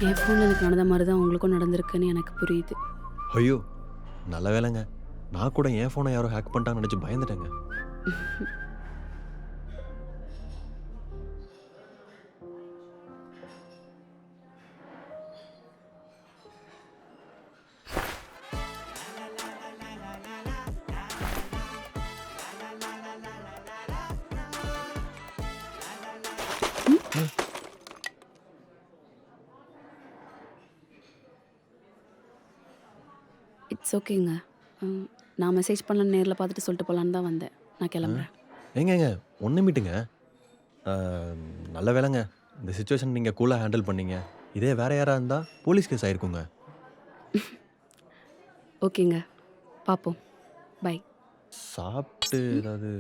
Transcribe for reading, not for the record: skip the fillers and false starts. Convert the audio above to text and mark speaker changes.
Speaker 1: என் ஃபோனில் எனக்கு நடந்த மாதிரி தான் உங்களுக்கும் நடந்திருக்குன்னு எனக்கு புரியுது.
Speaker 2: ஐயோ! நல்ல வேளைங்க. நான் கூட என் ஃபோனை யாரோ ஹேக் பண்ணிட்டாங்கன்னு நெனச்சு பயந்துட்டேங்க.
Speaker 1: இட்ஸ் ஓகேங்க. நான் மெசேஜ் பண்ணல நேரில் பார்த்துட்டு சொல்லிட்டு போகலான்னு தான் வந்தேன். நான் கிளம்புறேன்.
Speaker 2: ஏங்கங்க 1 நிமிட்டுங்க. அ நல்ல வேளைங்க. இந்த சிச்சுவேஷன் நீங்க கூலா ஹேண்டில் பண்ணீங்க. இதே வேற யாரா இருந்தா போலீஸ் கேஸ் ஆயிருக்குங்க.
Speaker 1: ஓகேங்க. பார்ப்போம். பை.
Speaker 2: சாப்ட்டு ஏதாவது